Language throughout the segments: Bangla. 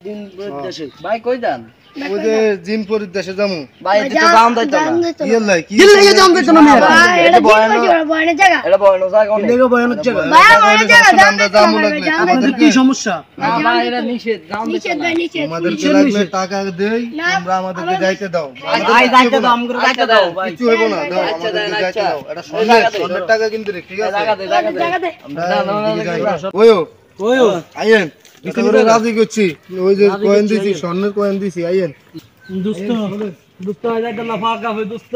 জিন পরিদেশে ভাই কই যান ওই যে জিন পরিদেশে যামু ভাই এদিকে তো যাম যাইতো না কি লাই কি লাগে যাম যাইতো না মেয়ে এটা বয়নের জায়গা এটা বয়নো জায়গা অনেক লেগে বয়ানোর জায়গা ভাই বয়নের জায়গা আমরা যামু লাগবে আমাদের কি সমস্যা না ভাই এটা নিষেধ যাম নিচে ভাই নিচে আমাদেরকে লাগবে টাকা দেই তোমরা আমাদেরকে যাইতে দাও ভাই যাইতে দাও আমগো যাইতে দাও ভাই কিছু হইব না দাও আমাদেরকে যাইতে দাও এটা সন্ধ্যের টাকা কিন্তু রে ঠিক আছে জায়গা দে আমরা ওয়ো ওয়ো আইয়েন এটা করে রাজি করছি ওই যে কয়েন দিছি স্বর্ণের কয়েন দিছি আইয়েন দোস্ত দোস্ত এটা না ফাঁকা হই দোস্ত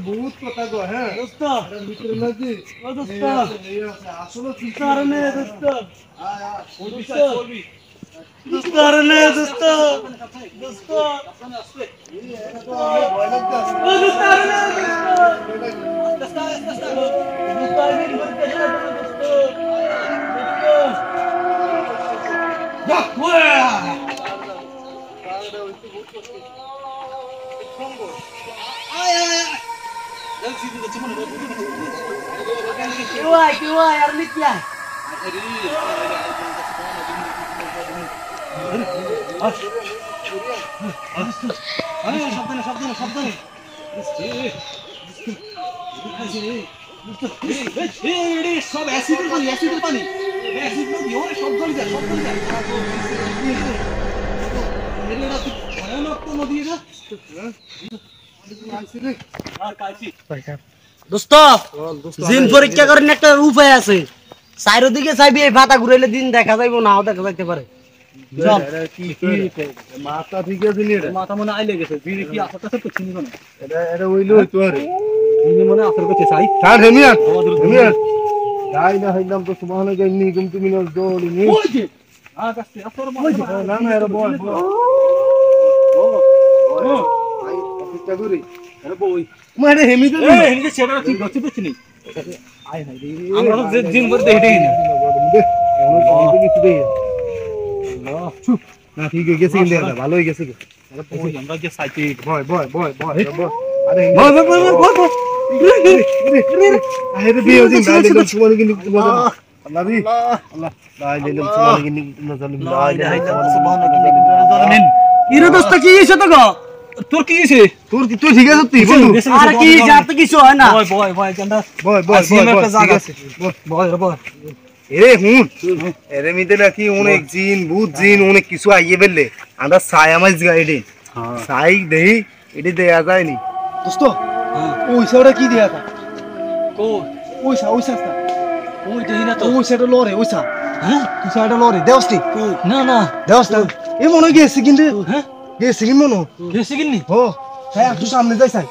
বহুত কথা গো হ্যাঁ দোস্ত ভিতরে লাগি ও দোস্ত আসলে কি কারণে দোস্ত দোস্ত আরে দোস্ত দোস্ত আসলে ও দোস্ত Kiwa, यार लिख क्या? सब एसिड पानी एसिड में दियो रे सब जल जा मेरे ना भयानक तो नदी है দোস্ত জিন পরীক্ষা করার একটা উপায় আছে চাইরো দিকে চাইবি এই ফাটা ঘুরাইলে দিন দেখা যাইবো নাও দেখা যাইতে পারে চল কি মাথা ঠিক আছে নি এটা মাথা মনে আইলে গেছে জিন কি আসর কাছে তো চিনি না এটা হইলো তোর জিন মনে আসর কাছে চাই স্যার হেমিয়ান যাই না হইলাম তো সুবহান গাইনি গুমতি মিনাল দোলিনি ওই যে কাছে আসর না না এর বল আই অপেক্ষা করি আরে বই মানে হেমিতে হেমিতে সেটা ঠিক হচ্ছে তো চিনি আয় নাই আমরা তো জিন ভর দেই না না ঠিক হয়ে গেছে কিন্তু ভালো হয়ে গেছে আমরা যে সাইতে বয় আরে আরে বিয়ে দিন দাইলে সুবহান কিন্তু আল্লাহ রে আল্লাহ দাইলে সুবহান কিন্তু লা ইলাহা ইল্লাল্লাহ সুবহানাল্লাহ ইরে দোস্ত কি হইছে তো গো তোর কি হইছে তোর কি তুই ঠিক আছে তুই বন্ধু আর কি যার তো কিছু হয় না বয় জানদা বয় এরে হুন এরে মিতে নাকি অনেক জিন ভূত জিন অনেক কিছু আইয়ে ফেললে আমরা ছায়া মাছ গাইডে ছাই দেই এটি দেয়া যায়নি দোস্ত ওইসাটা কি দেয়া তা কো ওইসা ওই দেই না তো ওইসাটা লরে ওইসা হ্যাঁ তুই সাইডটা লরে দেওসটি না দেওসটা এ মনে গেছে কিন্তু হ্যাঁ গেছে কি মনে গেছে কিনি ও হ্যাঁ তুই সামনে যাই সাই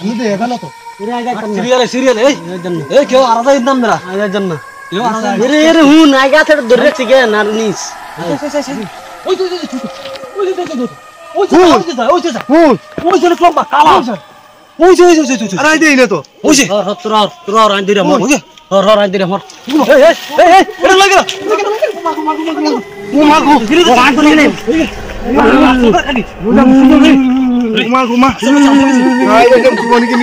আমি দেয়া গেল তো সিরিয়াল এই কেউ আলাদা নাম মেরা আয় জান না এরে হুন আইগা থেকে ধরে রাখছি কে নারনিস ওই লম্বা কালা ওই আরে দেই না তো ওই তোর আইন দিরা মর হর আইন দিরা মর এই এটা লাগা মাগো আইন তো নেই ঘুমা আই একদম জীবন কি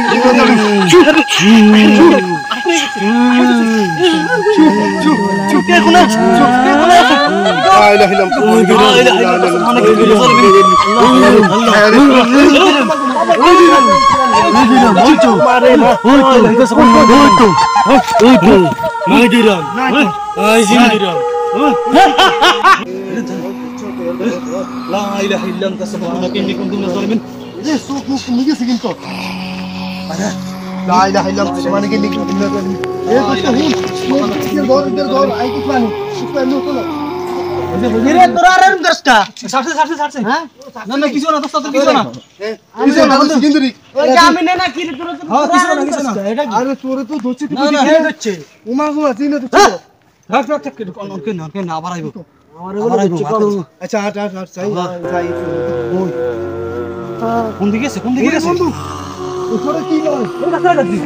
চুপ কে কোনা লা ইলাহা ইল্লাল্লাহ সুবহানাকা ইন্নী কুনতু মিনাজ জালিমিন রে সুখ মুখ নিগে সিগিন তো আরে লা ইলাহা ইল্লাল্লাহ সুবহানাকা ইন্নী কুনতু মিনাজ জালিমিন এ তো হুন দর আই কি প্ল্যান সুপার নো তো এরে তোরা আর দশটা সাথে হ্যাঁ না কিছু না দশটা তো কিছু না কিছু না তো সিগিন্দরি ওই যে আমি না কি তোরা তো হ্যাঁ কিছু না এটা আরে তোরে তো ধরছি তুই কি হচ্ছে উমা চিন তো থাক কে না আবার আইবো আমার আচ্ছা হাট চাই ওই কোন দিকে গেছে বন্ধু উপরে কি লয় ওই কাছে যাচ্ছি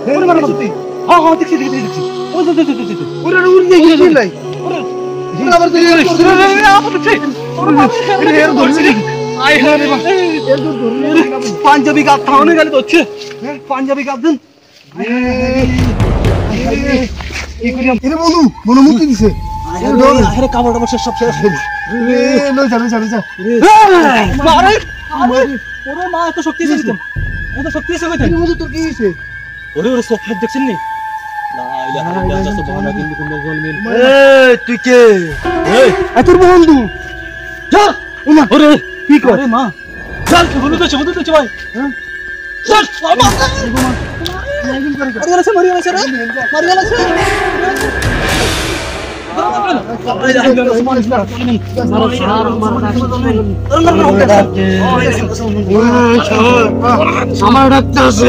ওরে মানে সত্যি হ্যাঁ দেখছি ওই ওরে উড়ে গিয়ে কি লাই ওরে আবার তুই আই হরে বা পাঞ্জাবি গাত খাওয়ানো গেলে তো হচ্ছে পাঞ্জাবি গাত দেন কি করি এরে বন্ধু মনে মুক্তি দিছে আরে কাপড় টাপড় সব শেষ এ লই যা আরে ওরে মা এত শক্তি আছে তো এত শক্তি আছে কই বন্ধু তোর কি হইছে ওরে ওরে সব ফেট দেখছেন নি লা ইলাহা ইল্লাল্লাহ সুবহানাকা ইন্নী কুনতু যালিমিন তুই কে এই তোর বন্ধু যা ওমা ওরে কি কর আরে মা চল বন্ধু তো ভাই হ্যাঁ চল মা মারি গেছে রে মারি গেছে আমার ডাক্তার আছে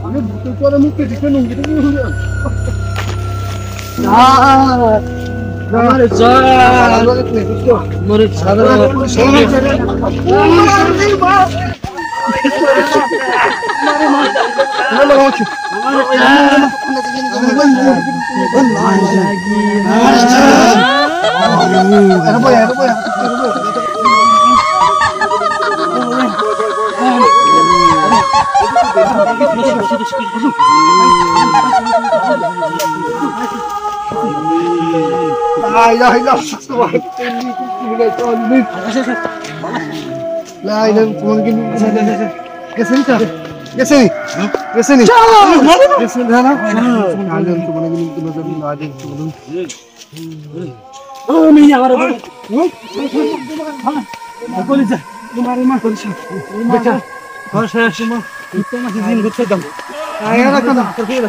আমি ভূতের পরে মুখে দেখে নুন এটা কি হলো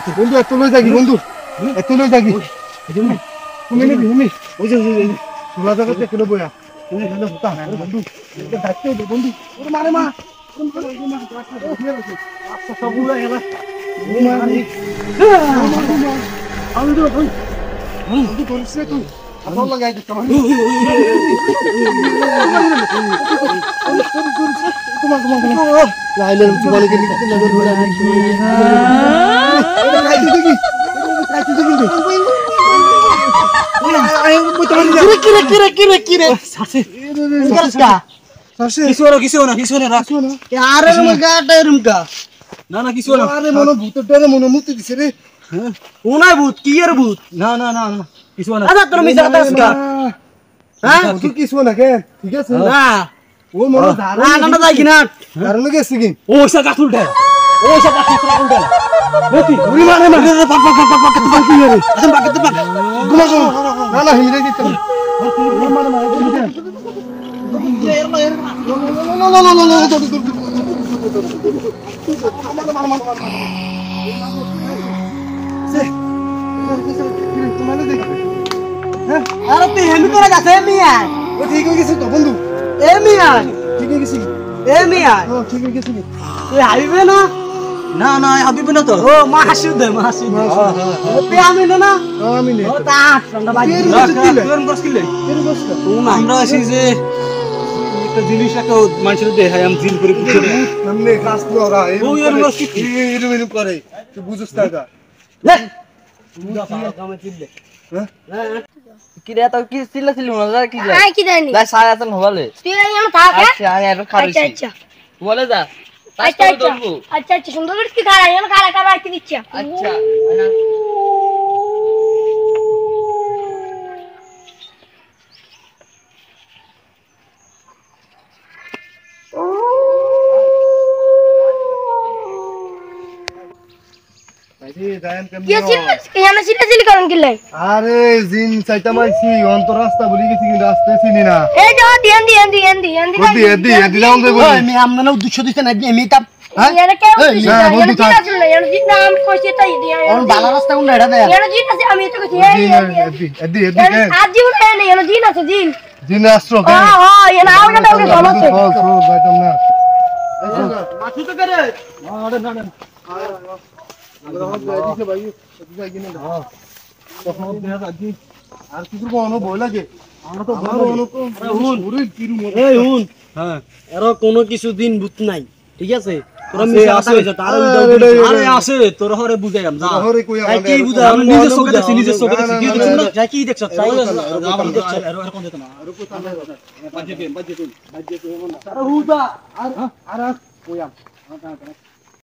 বন্ধু এত লই যাগি বন্ধু এত লই যাগি তুমি নে তুমি ওই যে তোলা জায়গাতে কেন বয়া তুমি ভালো হতা বন্ধু এটা ডাকতে দে বন্ধু ওরে মারে মা আচ্ছা সবগুলো এলা আমি তো ভাই বন্ধু করছে তুই ভালো লাগাই দে তোমার তোমার লাইলে তোমার কে নিতে লাগল বলা এটা খাইতে দিবি খাইতে দিবি কিরে সাসে ইনকারসকা সাসে কিছু না রাখ আরে মগাটা রুমকা না কিছু না আরে মনো ভূতটারে মনো মুক্তি দিছে রে হ্যাঁ ওনাই ভূত কি এর ভূত না কিছু না আচ্ছা তোর মিছা কথা আসকা হ্যাঁ তুই কিছু না কে ঠিক আছে না ও মনো ধারণা না যাই কিনা কারণ গেছে কি ওইসা গাছ উল্টা উল্টা বতি উড়ি মারে পাক কি রে আচ্ছা পাক গুলা না হিমরে দিতে না আরে তুই হেমি করে যাচ্ছে মিয়া ও ঠিক হয়ে গেছে তো বন্ধু এ মিয়া ঠিক হয়ে গেছে এ মিয়া ও ঠিক হয়ে গেছে তুই হাইবে না হাবিবে না তো ও মাসুদ ও পে আমি না আমি নে ও তা ঠান্ডা বাজি তুই বস কিলে আমরা আসি যে একটা জিনিস একটা মানুষের দেখাই আমি জিন করে পুষে রে সামনে কাজ করা ও এর বস কি এর করে তুই বুঝছ না লে মুদা পাড়া কামে চিল্লে হ্যাঁ কি রে তো কি চিল্লাছিলি মজা কি যায় আই কি জানি লাই সারা আছেন হবালে তুই এখানে থাক আচ্ছা আমি আর খাইছি আচ্ছা বলে যা আচ্ছা সুন্দর করে কি খাড়া এখানে খাড়া রাখতে দিচ্ছি আচ্ছা আরে জিন চাইতা মাইছি অন্তর রাস্তা বলি গেছি কিন্তু রাস্তা চিনি না এই যাও দিন এদি যাও দে বলি আমি আমনা উদ্দেশ্য দিতে না আমি তা এর কে না বন্ধু থাক এর জিন নাম কইছে তাই দিয়া অন বালা রাস্তা কোন এড়া দেয় এর জিন আছে আমি তো কইছি এদি আজ জীবন নেই এর জিন আছে জিন জিন আশ্রয় হ্যাঁ এর আওটা দাও সমস্যা বাইতাম না মাছু তো করে আরে না আর কিছু কোনো ভয় লাগে আমরা তো কোনো কিছু দিন ভূত নাই ঠিক আছে তোরা আছে, মিছা আছে। কথা কইছ তার আরে আছে তোর হরে বুঝাইলাম যা হরে কই তাই কি বুঝা আমি নিজের চোখে দেখছি নিজের চোখে দেখছি কি দেখছ না তাই কি দেখছ তাই আবার দেখছ আর কোন দেখছ না বাজে দিন আরে হুদা আর কইয়াম